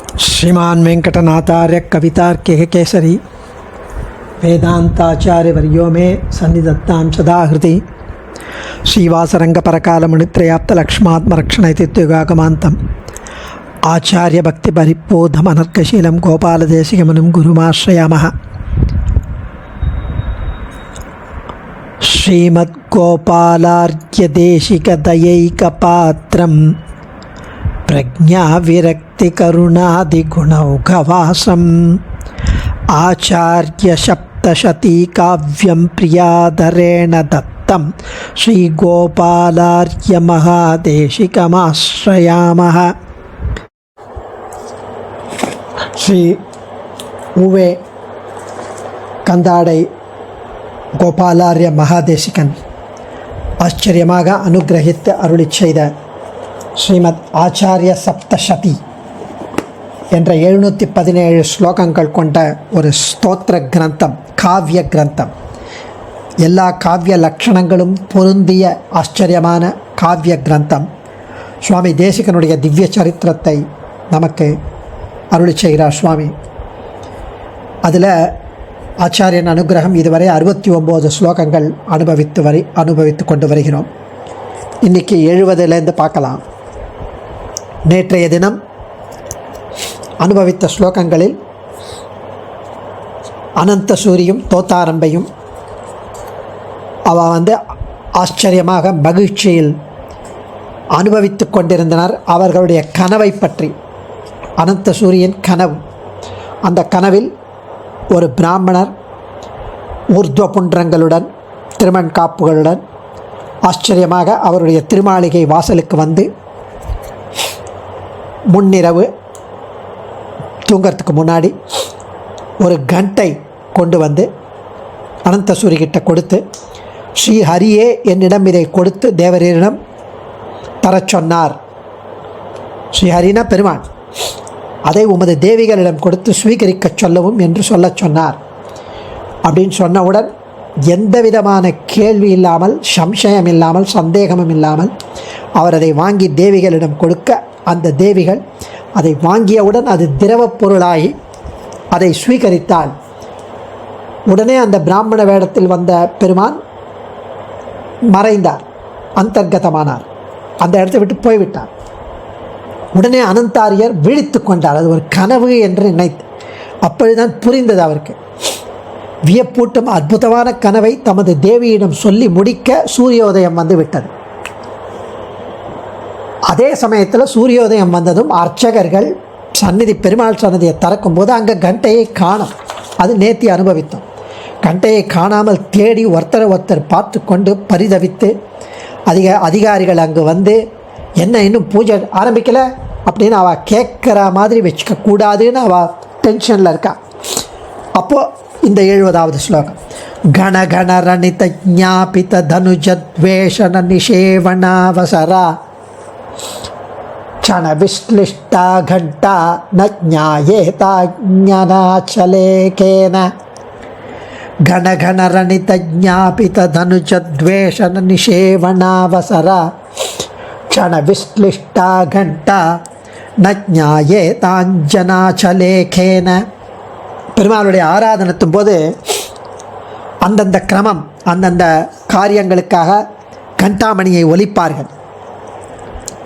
श्रीमान वेंकटनाथार्य कवितार्किक केसरी वेदांताचार्य वर्यो में सन्निधत्तां सदा हृदि श्रीवासरंग परकाल मुनित्रयाप्त लक्ष्मात्मरक्षण इत्युगागमान्तम् आचार्य भक्ति परिपोधम अनर्कशीलं गोपालदेशिकमुनिं गुरुमाश्रयामः। श्रीमद्गोपालार्घ्यदेशिकदयैकपात्रं प्रज्ञाविरक्तिकरुणादिगुणौघवासम् आचार्यसप्तशतीकाव्यं प्रियादरेण दत्तं श्रीगोपालार्घ्यमहादेशिकमाश्रयामः। श्री उवे कंदाडै गोपालार्य महादेशिकन आश्चर्यமாக अनुग्रहिத்து அருளிச் செய்த ஸ்ரீமத் ஆச்சாரிய சப்தசதி என்ற 717 ஸ்லோகங்கள் கொண்ட ஒரு ஸ்தோத்திர கிரந்தம், காவிய கிரந்தம். எல்லா காவிய லட்சணங்களும் பொருந்திய ஆச்சரியமான காவிய கிரந்தம். சுவாமி தேசிகனுடைய திவ்ய சரித்திரத்தை நமக்கு அருளிச் செய்கிறார் சுவாமி. அதில் ஆச்சாரியன் அனுகிரகம் இதுவரை 69 ஸ்லோகங்கள் அனுபவித்து கொண்டு வருகிறோம். இன்றைக்கி 70லேருந்து பார்க்கலாம். நேற்றைய தினம் அனுபவித்த ஸ்லோகங்களில் அனந்த சூரியும் தோத்தாரம்பையும் ஆச்சரியமாக மகிழ்ச்சியில் அனுபவித்து கொண்டிருந்தனர். அவர்களுடைய கனவை பற்றி, அனந்த சூரியன் கனவு, அந்த கனவில் ஒரு பிராமணர் ஊர்த்வ புன்றங்களுடன் திருமண் காப்புகளுடன் ஆச்சரியமாக அவருடைய திருமாளிகை வாசலுக்கு வந்து முன்னிரவு தூங்கிறதுக்கு முன்னாடி ஒரு கண்டை கொண்டு வந்து அனந்த சூரியகிட்ட கொடுத்து, ஸ்ரீ ஹரியே என்னிடம் இதை கொடுத்து தேவரீரிடம் தரச் சொன்னார். ஸ்ரீஹரினா பெருமான், அதை உமது தேவிகளிடம் கொடுத்து ஸ்வீகரிக்க சொல்லவும் என்று சொல்லச் சொன்னார் அப்படின்னு சொன்னவுடன் எந்த விதமான கேள்வி இல்லாமல், சம்சயம் இல்லாமல், சந்தேகமும் இல்லாமல் அவர் அதை வாங்கி தேவிகளிடம் கொடுக்க, அந்த தேவிகள் அதை வாங்கியவுடன் அது திரவப் பொருளாகி அதை ஸ்வீகரித்தாள். உடனே அந்த பிராமண வேடத்தில் வந்த பெருமான் மறைந்தார், அந்தர்கதமானார், அந்த இடத்தை விட்டு போய்விட்டார். உடனே அனந்தாரியர் விழித்து கொண்டார். அது ஒரு கனவு என்று நினைத்து, அப்பொழுதுதான் புரிந்தது அவருக்கு. வியப்பூட்டும் அற்புதமான கனவை தமது தேவியிடம் சொல்லி முடிக்க சூரியோதயம் வந்து விட்டது. அதே சமயத்தில் சூரியோதயம் வந்ததும் அர்ச்சகர்கள் சந்நிதி, பெருமாள் சன்னதியை திறக்கும்போது அங்கே கண்டையை காணும். அது நேத்தி அனுபவித்தோம். கண்டையை காணாமல் தேடி ஒருத்தர் பார்த்து கொண்டு பரிதவித்து அதிகாரிகள் அங்கு வந்து, என்ன இன்னும் பூஜை ஆரம்பிக்கலை அப்படின்னு அவள் கேட்குற மாதிரி வச்சுக்க கூடாதுன்னு அவள் டென்ஷனில் இருக்கா. அப்போது இந்த 70வது ஸ்லோகம், கண கண ரணித ஞாபித தனுஜத்வேஷண நிஷேவணாவசரா க்ஷண விஸ்லிஷ்டா கண்டா ந ஞாயேதா ஞானாச்சலேகேன. கண கண ரணித ஞாபித தனுஜத்வேஷண நிஷேவணாவசரா க்ஷண விஸ்லிஷ்டா கண்டா ந ஞாயேதாஞ்சனாச்சலேகேன. பெருமாளுடைய ஆராதனத்தும் போது அந்தந்த கிரமம், அந்தந்த காரியங்களுக்காக கண்டாமணியை ஒலிப்பார்கள்.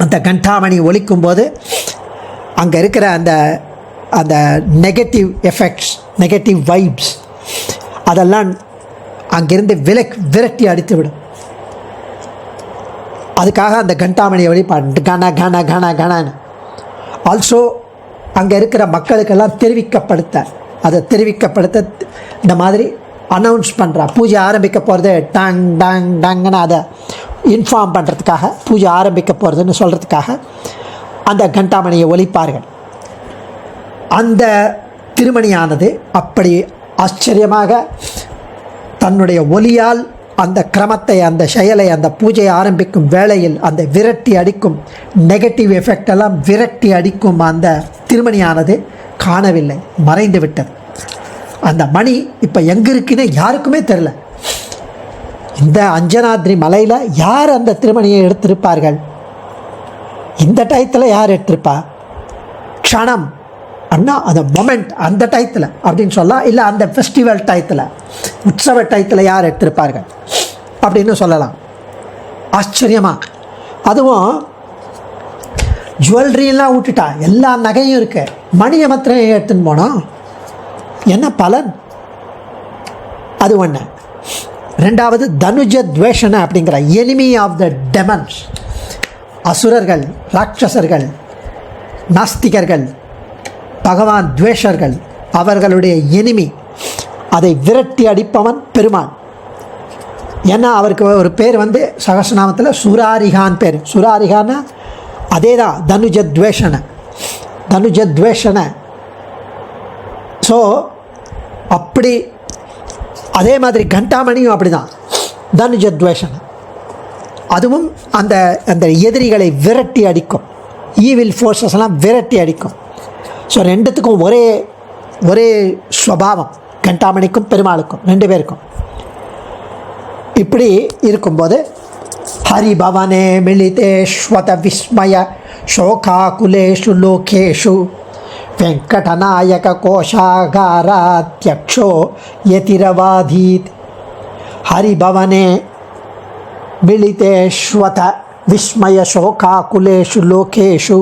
அந்த கண்டாமணி ஒலிக்கும்போது அங்கே இருக்கிற அந்த அந்த நெகட்டிவ் எஃபெக்ட்ஸ், நெகட்டிவ் வைப்ஸ் அதெல்லாம் அங்கிருந்து விரட்டி அடித்துவிடும். அதுக்காக அந்த கண்டாமணியை ஒலிப்பாடு கண கண கண கணன்னு. ஆல்சோ அங்கே இருக்கிற மக்களுக்கெல்லாம் தெரிவிக்கப்படுத்த இந்த மாதிரி அனௌன்ஸ் பண்ணுறா. பூஜை ஆரம்பிக்க போகிறது டாங் டாங் டாங்கன்னு அதை இன்ஃபார்ம் பண்ணுறதுக்காக, பூஜை ஆரம்பிக்க போகிறதுன்னு சொல்கிறதுக்காக அந்த கண்டாமணியை ஒலிப்பார்கள். அந்த திருமணியானது அப்படி ஆச்சரியமாக தன்னுடைய ஒலியால் அந்த கிரமத்தை, அந்த செயலை, அந்த பூஜையை ஆரம்பிக்கும் வேளையில் அந்த விரட்டி அடிக்கும் நெகட்டிவ் எஃபெக்ட் எல்லாம் விரட்டி அடிக்கும் அந்த திருமணியானது காணவில்லை, மறைந்து விட்டது. அந்த மணி இப்போ எங்கே இருக்குன்னு யாருக்குமே தெரில. இந்த அஞ்சனாத்ரி மலையில் யார் அந்த திருமணியை எடுத்திருப்பார்கள்? இந்த டயத்தில் யார் எடுத்திருப்பா? க்ஷணம் அண்ணா அந்த மொமெண்ட் அந்த டயத்தில் அப்படின்னு சொல்லலாம், இல்லை அந்த ஃபெஸ்டிவல் டயத்தில், உற்சவ டயத்தில் யார் எடுத்திருப்பார்கள் அப்படின்னு சொல்லலாம். ஆச்சரியமாக, அதுவும் ஜுவல்லரிலாம் விட்டுட்டா, எல்லா நகையும் இருக்கு, மணியை மாத்திரம் எடுத்துன்னு போனோம், என்ன பலன்? அது ஒன்று. ரெண்டாவது தனுஜ துவேஷன அப்படிங்கிற எனிமி ஆஃப் த டெமன்ஸ், அசுரர்கள், ராட்சசர்கள், நாஸ்திகர்கள், பகவான் துவேஷர்கள், அவர்களுடைய எனிமி, அதை விரட்டி அடிப்பவன் பெருமாள். ஏன்னா அவருக்கு ஒரு பேர் வந்து சகஸ்ரநாமத்தில் சுராரிகான் பேர். சுராரிகான்னா அதே தான் தனுஜத்வேஷன, தனுஜத்வேஷன. ஸோ அப்படி அதே மாதிரி கண்டாமணியும் அப்படி தான் தனுஜத்வேஷன. அதுவும் அந்த அந்த எதிரிகளை விரட்டி அடிக்கும், ஈவில் ஃபோர்ஸஸ்லாம் விரட்டி அடிக்கும். ஸோ ரெண்டுத்துக்கும் ஒரே ஸ்வபாவம், கண்டாமணிக்கும் பெருமாளுக்கும் ரெண்டு பேருக்கும். இப்படி இருக்கும்போது ஹரிபவனே மிலிதேஷ்வத விஸ்மய சோகாகுலேஷு லோகேஷு வெங்கடநாயக கோஷாகாராத்யக்ஷோ யதிரவாதீத். ஹரிபவனே மிலிதேஷ்வத விஸ்மய சோகாகுலேஷு லோகேஷு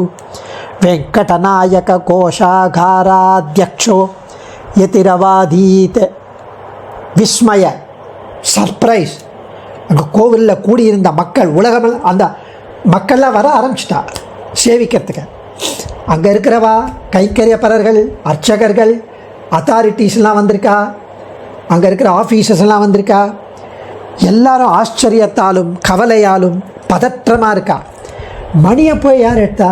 வெங்கடநாயக கோஷாகாராத்யக்ஷோ யதிரவாதீத். விஸ்மய, சர்ப்ரைஸ். அங்கே கோவிலில் கூடியிருந்த மக்கள், உலகம் அந்த மக்கள்லாம் வர ஆரம்பிச்சிட்டா சேவிக்கிறதுக்கு. அங்கே இருக்கிறவா கைக்கரியப்பரர்கள், அர்ச்சகர்கள், அத்தாரிட்டிஸ்லாம் வந்திருக்கா, அங்கே இருக்கிற ஆஃபீஸர்ஸ்லாம் வந்திருக்கா. எல்லாரும் ஆச்சரியத்தாலும் கவலையாலும் பதற்றமாக இருக்கா. மணியை போய் யார் எடுத்தா?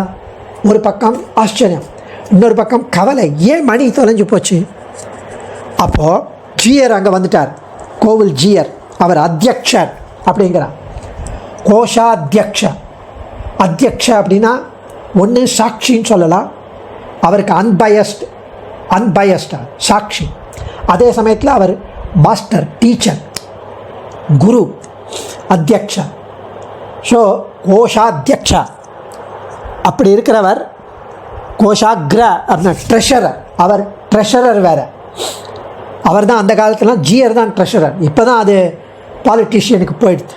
ஒரு பக்கம் ஆச்சரியம், இன்னொரு பக்கம் கவலை, ஏன் மணி தொலைஞ்சு போச்சு? அப்போது ஜீயர் அங்கே வந்துட்டார், கோவில் ஜீயர். அவர் அத்தியக்ஷர் அப்படிங்கிறார், கோஷாத்தியக்ஷ. அத்தியக்ஷ அப்படின்னா ஒன்று சாட்சின்னு சொல்லலாம், அவருக்கு அன்பயஸ்டா சாட்சி. அதே சமயத்தில் அவர் மாஸ்டர், டீச்சர், குரு, அத்தியக்ஷ. ஸோ கோஷாத்தியக்ஷ அப்படி இருக்கிறவர். கோஷாக்ர அப்படின்னா ட்ரெஷரர், அவர் ட்ரெஷரர் வேறு. அவர் தான் அந்த காலத்துலாம் ஜியர் தான் ட்ரெஷரர். இப்போ தான் அது பாலிட்டிஷியனுக்கு போயிடுது.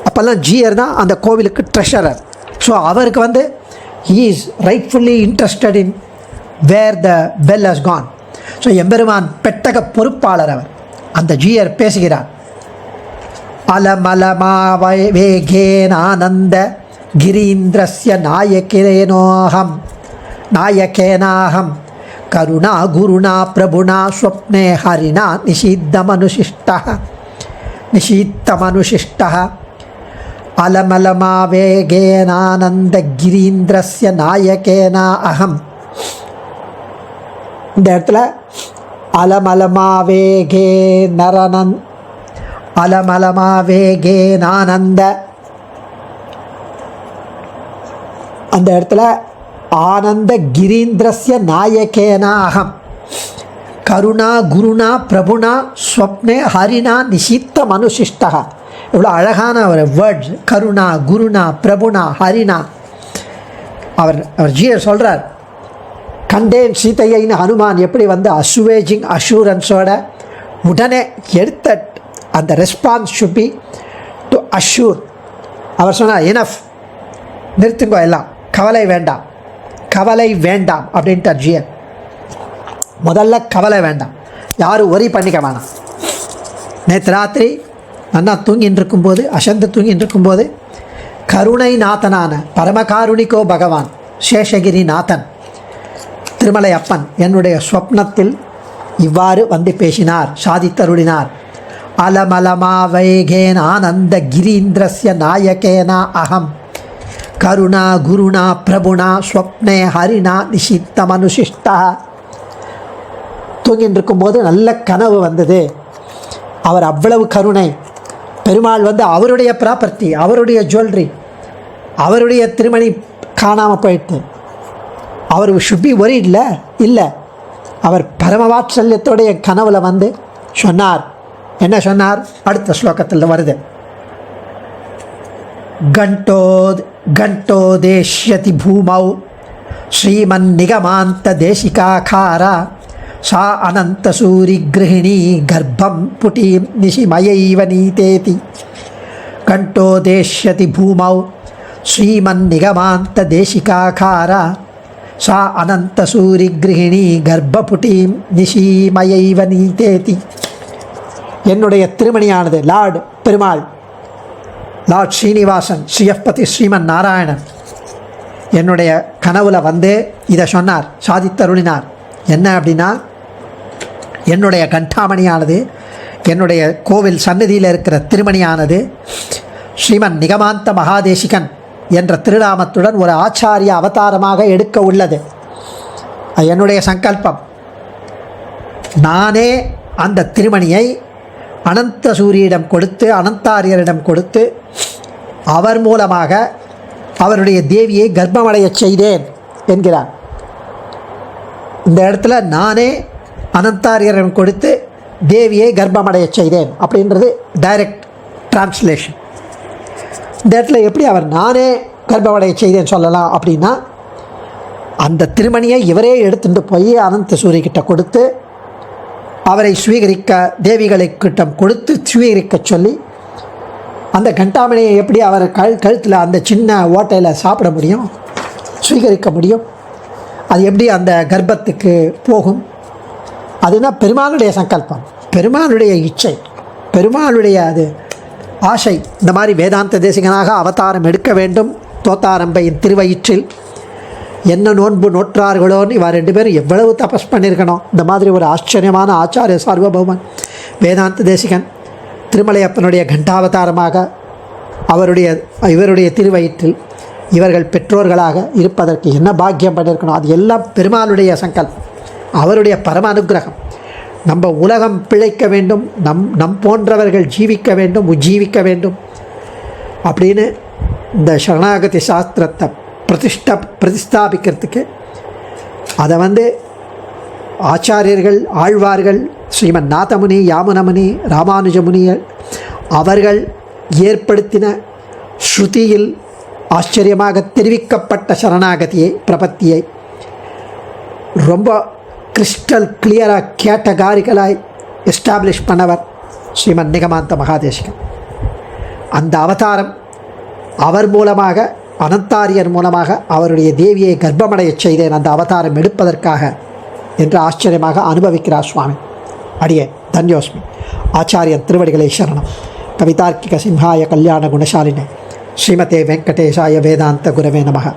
அப்போல்லாம் ஜியர் தான் அந்த கோவிலுக்கு ட்ரெஷரர். ஸோ அவருக்கு வந்து he is rightfully interested in where the bell has gone. So எம்பெருமான் பெட்டக பொறுப்பாளர் அவர். அந்த ஜியர் பேசுகிறார். அலமலமாவேகேனானந்த கிரீந்திரஸ்ய நாயகேனாஹம் கருணா குருணா பிரபுணா ஸ்வப்னே ஹரிணா நிஷீத்தமனுஷிஷ்டः. அலமலமாவேகேனானந்தகிரீந்திரஸ்ய நாயகேனா அகம். இந்த இடத்துல அலமலமாவேகேனானந்த, அந்த இடத்துல ஆனந்த கிரீந்திரஸ்ய நாயகேனா அகம் கருணா குருணா பிரபுணா ஸ்வப்னே ஹரிணா நிஷித்த மனுஷிஷ்டா. இவ்வளோ அழகான ஒரு வேர்ட்ஸ், கருணா குருணா பிரபுணா ஹரிணா. அவர் ஜீயர் சொல்கிறார், கண்டேன் சீதையின்னு ஹனுமான் எப்படி வந்து அசுவேஜிங் அஷூரன்ஸோட உடனே எடுத்த அந்த response should be to assure. அவர் சொன்னார், எனஃப், நிறுத்துங்கோ, எல்லாம் கவலை வேண்டாம், கவலை வேண்டாம் அப்படின்ட்டார் ஜியர். முதல்ல கவலை வேண்டாம், யாரும் ஒரி பண்ணிக்க வேணாம். நேற்று ராத்திரி நல்லா தூங்கின்னு இருக்கும்போது, அசந்து தூங்கின்னு இருக்கும்போது, கருணை நாதனான பரமகாருணிகோ பகவான் சேஷகிரி நாதன் திருமலை அப்பன் என்னுடைய ஸ்வப்னத்தில் இவ்வாறு வந்து பேசினார், சாதித்தருளினார். அலமலமாவைகேன ஆனந்த கிரீந்திரஸ்ய நாயகேனா அகம் கருணா குருணா பிரபுணா ஸ்வப்னே ஹரிணா நிஷித்த மனுஷிஷ்டா. தூங்கின்னு இருக்கும்போது நல்ல கனவு வந்தது. அவர் அவ்வளவு கருணை. பெருமாள் வந்து அவருடைய ப்ராப்பர்ட்டி, அவருடைய ஜுவல்லரி, அவருடைய திருமணி காணாமல் போயிட்டு அவர் ஷுட் பி ஒரி இல்லை. அவர் பரமவாத்சல்யத்தோடைய கனவுல வந்து சொன்னார். என்ன சொன்னார்? அடுத்த ஸ்லோகத்தில் வருது. கண்டோதேஷ்யதி பூமௌ ஸ்ரீமன்னிகமாந்த தேசிகாகாரா சா அனந்த சூரி கிருஹிணி கர்ப்பம் புட்டீம் நிஷிமயைவ நீதேதி கண்டோதேஷ்யதி பூமௌ ஸ்ரீமன்னிகமாந்த தேசிகாகாரா சா அனந்த சூரி கிருஹிணி கர்ப்பபுட்டீம் நிஷிமயைவ நீதேதி. என்னுடைய திருமணியானது லார்ட் பெருமாள், லார்ட் ஸ்ரீனிவாசன், ஸ்ரீயப்பதி ஸ்ரீமன் நாராயணன் என்னுடைய கனவுல வந்து இதை சொன்னார், சாதித்தருளினார். என்ன அப்படின்னா, என்னுடைய கண்டாமணியானது, என்னுடைய கோவில் சந்நிதியில் இருக்கிற திருமணியானது ஸ்ரீமன் நிகமாந்த மகாதேசிகன் என்ற திருநாமத்துடன் ஒரு ஆச்சாரிய அவதாரமாக எடுக்க உள்ளது. என்னுடைய சங்கல்பம். நானே அந்த திருமணியை அனந்த சூரியிடம் கொடுத்து, அனந்தாரியரிடம் கொடுத்து, அவர் மூலமாக அவருடைய தேவியை கர்ப்பமடைய செய்தேன் என்கிறார். இந்த இடத்துல நானே அனந்தாரியரிடம் கொடுத்து தேவியை கர்ப்பமடைய செய்தேன் அப்படின்றது டைரக்ட் டிரான்ஸ்லேஷன். இந்த இடத்துல எப்படி அவர் நானே கர்ப்பமடைய செய்தேன்னு சொல்லலாம் அப்படின்னா, அந்த திருமணியை இவரே எடுத்துட்டு போய் அனந்த சூரியக்கிட்ட கொடுத்து அவரை ஸ்வீகரிக்க, தேவிகளை கிட்டம் கொடுத்து ஸ்வீகரிக்க சொல்லி, அந்த கண்டாமணியை எப்படி அவர் கழுத்தில் அந்த சின்ன ஓட்டையில் சாப்பிட முடியும், ஸ்வீகரிக்க முடியும்? அது எப்படி அந்த கர்ப்பத்துக்கு போகும்? அதுதான் பெருமாளுடைய சங்கல்பம், பெருமாளுடைய இச்சை, பெருமாளுடைய அது ஆசை. இந்த மாதிரி வேதாந்த தேசிகனாக அவதாரம் எடுக்க வேண்டும். தோத்தாரம்பையின் திருவயிற்றில் என்ன நோன்பு நோற்றார்களோன்னு இவா 2 பேரும் எவ்வளவு தபஸ் பண்ணியிருக்கணும். இந்த மாதிரி ஒரு ஆச்சரியமான ஆச்சாரிய சார்வபௌமன் வேதாந்த தேசிகன் திருமலையப்பனுடைய கண்டாவதாரமாக இவருடைய திருவயிற்றில் இவர்கள் பெற்றோர்களாக இருப்பதற்கு என்ன பாக்கியம் பண்ணியிருக்கணும். அது எல்லாம் பெருமாளுடைய சங்கல்பம், அவருடைய பரம அனுகிரகம். நம்ம உலகம் பிழைக்க வேண்டும், நம் போன்றவர்கள் ஜீவிக்க வேண்டும், உஜ்ஜீவிக்க வேண்டும் அப்படின்னு இந்த சரணாகதி சாஸ்திரத்தை பிரதிஷ்டாபிக்கிறதுக்கு அதை ஆச்சாரியர்கள், ஆழ்வார்கள், ஸ்ரீமன் நாதமுனி, யாமுனமுனி, ராமானுஜமுனிகள் அவர்கள் ஏற்படுத்தின ஸ்ருதியில் ஆச்சரியமாக தெரிவிக்கப்பட்ட சரணாகதியை, பிரபத்தியை ரொம்ப கிறிஸ்டல் கிளியராக கேட்டகாரிகளாய் எஸ்டாப்ளிஷ் பண்ணவர் ஸ்ரீமன் நிகமாந்த மகாதேசிகன். அந்த அவதாரம் அவர் மூலமாக, அனந்தாரியர் மூலமாக அவருடைய தேவியை கர்ப்பமடைய செய்தேன் அந்த அவதாரம் எடுப்பதற்காக என்று ஆச்சரியமாக அனுபவிக்கிறார் சுவாமி. அடியே தன்யோஸ்மி. ஆச்சாரியன் திருவடிகளை சரணம். கவிதார்க்கிக சிம்ஹாய கல்யாண குணசாலினே ஸ்ரீமதே வெங்கடேசாய வேதாந்த குரவே நமக.